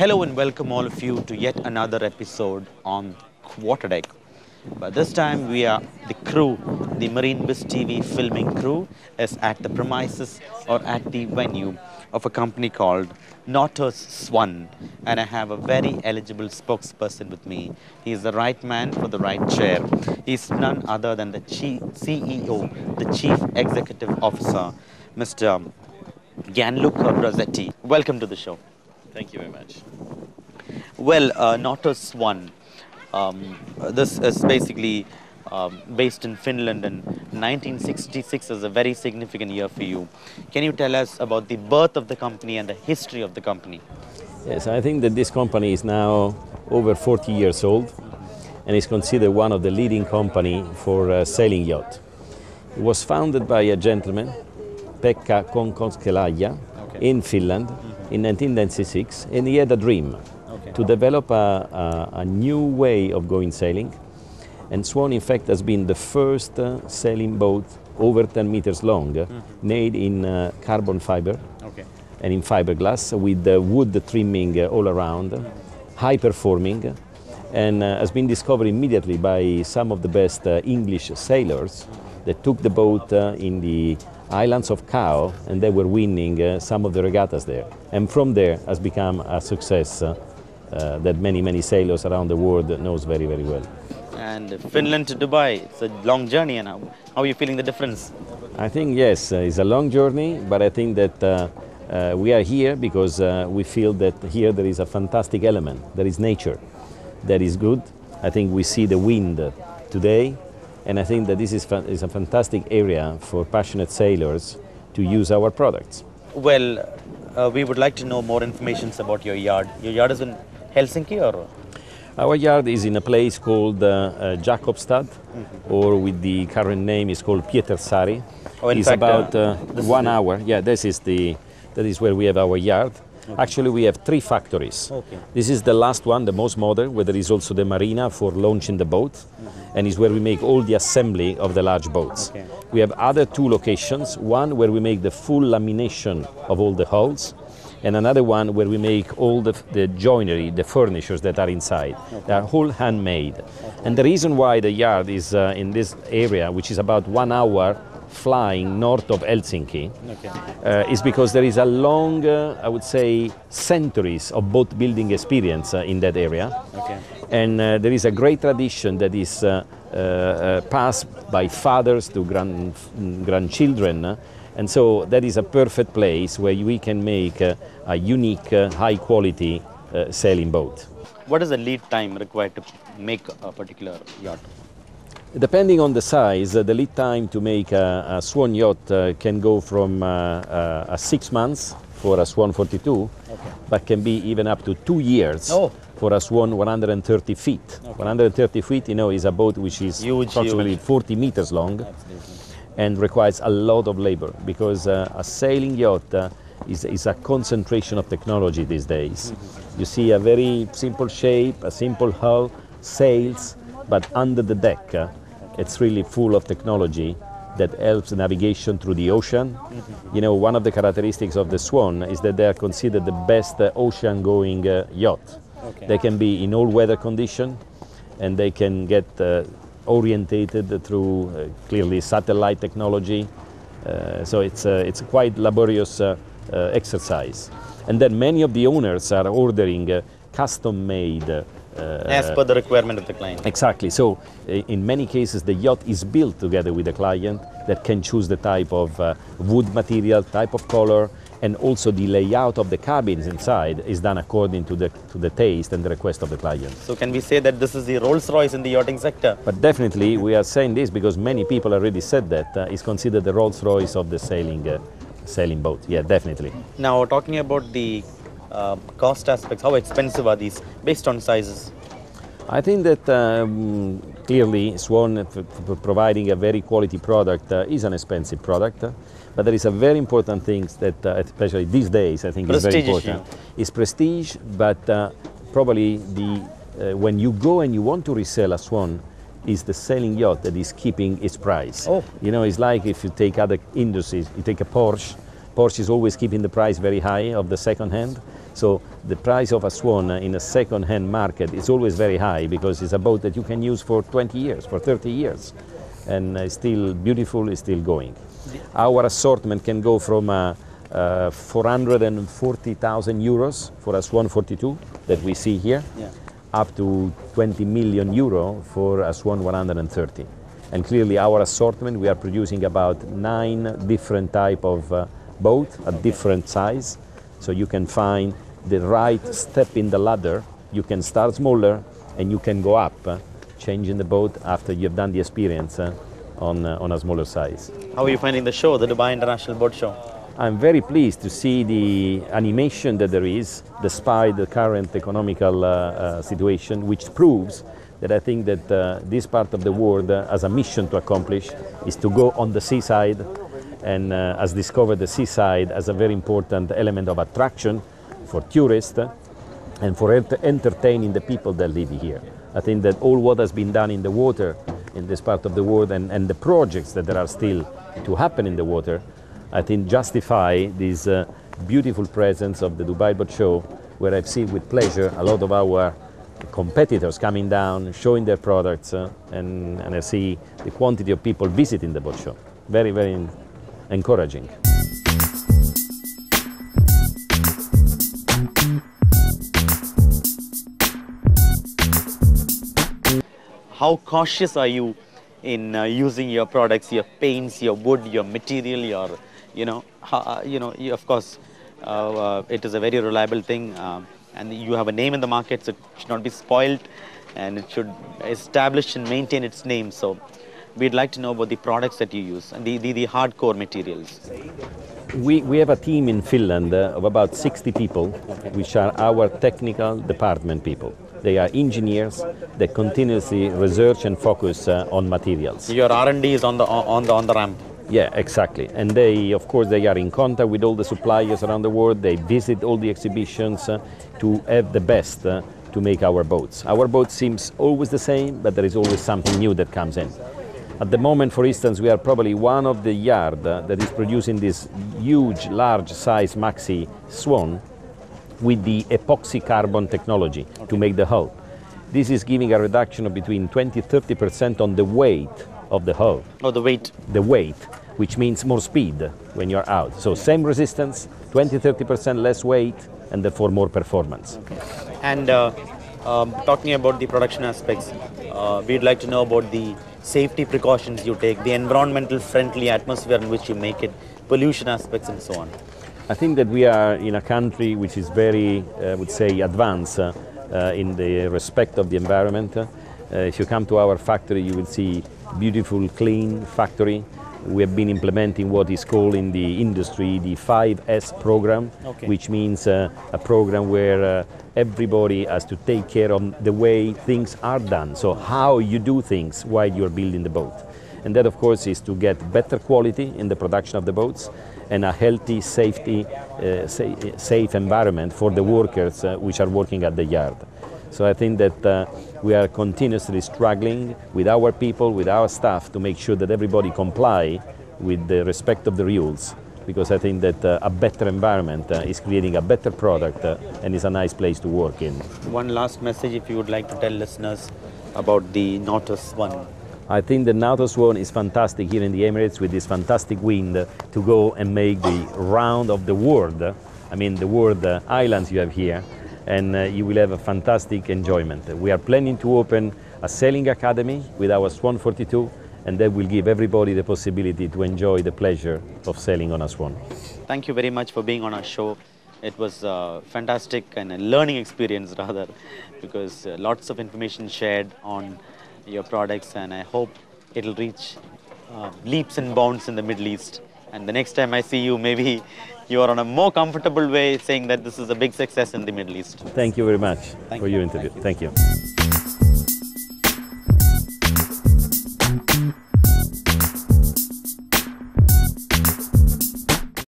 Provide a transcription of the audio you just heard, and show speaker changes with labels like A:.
A: Hello and welcome all of you to yet another episode on Quarterdeck. But this time we are the crew, the Marine Biz TV filming crew is at the premises or at the venue of a company called Nautor's Swan. And I have a very eligible spokesperson with me. He is the right man for the right chair. He is none other than the CEO, the Chief Executive Officer, Mr. GIANLUCA BRIZZETTI. Welcome to the show.
B: Thank you very much.
A: Well, Nautor Swan, this is basically based in Finland, and 1966 is a very significant year for you. Can you tell us about the birth of the company and the history of the company?
B: Yes, I think that this company is now over 40 years old and is considered one of the leading company for sailing yacht. It was founded by a gentleman, Pekka Konkoskelaja, in Finland in 1996, and he had a dream to develop a new way of going sailing. And Swan, in fact, has been the first sailing boat over 10 meters long, made in carbon fiber and in fiberglass with wood trimming all around, high performing, and has been discovered immediately by some of the best English sailors that took the boat in the islands of Cao, and they were winning some of the regattas there. And from there has become a success that many sailors around the world knows very, very well.
A: And Finland to Dubai, it's a long journey, and how are you feeling the difference?
B: I think, yes, it's a long journey, but I think that we are here because we feel that here there is a fantastic element. There is nature that is good. I think we see the wind today, and I think that this is a fantastic area for passionate sailors to use our products.
A: Well, we would like to know more information about your yard. Your yard is in Helsinki, or?
B: Our yard is in a place called Jakobstad, or with the current name is called Pietarsaari.
A: Oh, in
B: it's
A: fact,
B: about 1 hour. Yeah, that is where we have our yard. Actually, we have 3 factories. This is the last one, the most modern, where there is also the marina for launching the boat, and is where we make all the assembly of the large boats. We have other 2 locations, one where we make the full lamination of all the hulls, and another one where we make all the joinery, the furnitures that are inside. They are all handmade. And the reason why the yard is in this area, which is about 1 hour flying north of Helsinki, is because there is a long, I would say, centuries of boat building experience in that area. And there is a great tradition that is passed by fathers to grandchildren. And so that is a perfect place where we can make a unique, high-quality sailing boat.
A: What is the lead time required to make a particular yacht?
B: Depending on the size, the lead time to make a Swan yacht can go from 6 months for a Swan 42, but can be even up to 2 years for a Swan 130 feet. 130 feet, you know, is a boat which is approximately 40 meters long. And requires a lot of labor, because a sailing yacht is a concentration of technology these days. You see a very simple shape, a simple hull, sails, but under the deck it's really full of technology that helps navigation through the ocean. You know, one of the characteristics of the Swan is that they are considered the best ocean-going yacht. They can be in all weather conditions, and they can get orientated through clearly satellite technology, so it's a quite laborious exercise. And then many of the owners are ordering custom-made
A: as per the requirement of the client.
B: Exactly. So in many cases the yacht is built together with the client that can choose the type of wood material, type of color, and also the layout of the cabins inside is done according to the taste and the request of the client. So
A: can we say that this is the Rolls-Royce in the yachting sector?
B: But definitely we are saying this because many people already said that it's considered the Rolls-Royce of the sailing boat. Yeah, definitely.
A: Now, talking about the cost aspects, how expensive are these based on sizes?
B: I think that clearly Swan, providing a very quality product, is an expensive product. But there is a very important thing that, especially these days, I think is very important. It's prestige, but probably when you go and you want to resell a Swan, is the sailing yacht that is keeping its price. You know, it's like if you take other industries, you take a Porsche. Porsche is always keeping the price very high of the second hand. So the price of a Swan in a second-hand market is always very high because it's a boat that you can use for 20 years, for 30 years, and it's still beautiful, it's still going. Our assortment can go from 440,000 euros for a Swan 42 that we see here, up to 20 million euro for a Swan 130. And clearly our assortment, we are producing about 9 different type of boat at different size. So you can find the right step in the ladder. You can start smaller and you can go up, changing the boat after you've done the experience on a smaller size.
A: How are you finding the show, the Dubai International Boat Show?
B: I'm very pleased to see the animation that there is, despite the current economical situation, which proves that I think that this part of the world has a mission to accomplish, is to go on the seaside, and has discovered the seaside as a very important element of attraction for tourists and for entertaining the people that live here. I think that all what has been done in the water in this part of the world and the projects that there are still to happen in the water, I think justify this beautiful presence of the Dubai Boat Show, where I've seen with pleasure a lot of our competitors coming down, showing their products, and I see the quantity of people visiting the boat show. Very, very encouraging.
A: How cautious are you in using your products, your paints, your wood, your material, your, of course, it is a very reliable thing, and you have a name in the market, so it should not be spoiled, and it should establish and maintain its name. So we'd like to know about the products that you use and the hardcore materials.
B: We have a team in Finland of about 60 people, which are our technical department people. They are engineers that continuously research and focus on materials.
A: Your R&D is on the ramp.
B: Yeah, exactly. And they, of course, they are in contact with all the suppliers around the world. They visit all the exhibitions to have the best to make our boats. Our boat seems always the same, but there is always something new that comes in. At the moment, for instance, we are probably one of the yard that is producing this huge, large size maxi Swan with the epoxy carbon technology to make the hull. This is giving a reduction of between 20–30% on the weight of the hull.
A: Oh, the weight.
B: The weight, which means more speed when you're out. So same resistance, 20–30% less weight, and therefore more performance.
A: Okay. And talking about the production aspects, we'd like to know about the safety precautions you take, the environmental friendly atmosphere in which you make it, pollution aspects and so on.
B: I think that we are in a country which is very, I would say, advanced in the respect of the environment. If you come to our factory, you will see beautiful, clean factory. We have been implementing what is called in the industry the 5S program, which means a program where everybody has to take care of the way things are done. So how you do things while you're building the boat. And that, of course, is to get better quality in the production of the boats and a healthy, safe environment for the workers which are working at the yard. So I think that we are continuously struggling with our people, with our staff, to make sure that everybody comply with the respect of the rules, because I think that a better environment is creating a better product and is a nice place to work in.
A: One last message, if you would like to tell listeners about the Nautor Swan.
B: I think the Nautor Swan is fantastic here in the Emirates with this fantastic wind to go and make the round of the world. I mean, the world islands you have here, and you will have a fantastic enjoyment. We are planning to open a sailing academy with our Swan 42, and that will give everybody the possibility to enjoy the pleasure of sailing on a Swan.
A: Thank you very much for being on our show. It was fantastic and a learning experience rather, because lots of information shared on your products, and I hope it'll reach leaps and bounds in the Middle East. And the next time I see you, maybe you are on a more comfortable way saying that this is a big success in the Middle East.
B: Thank you very much for your interview. Thank you.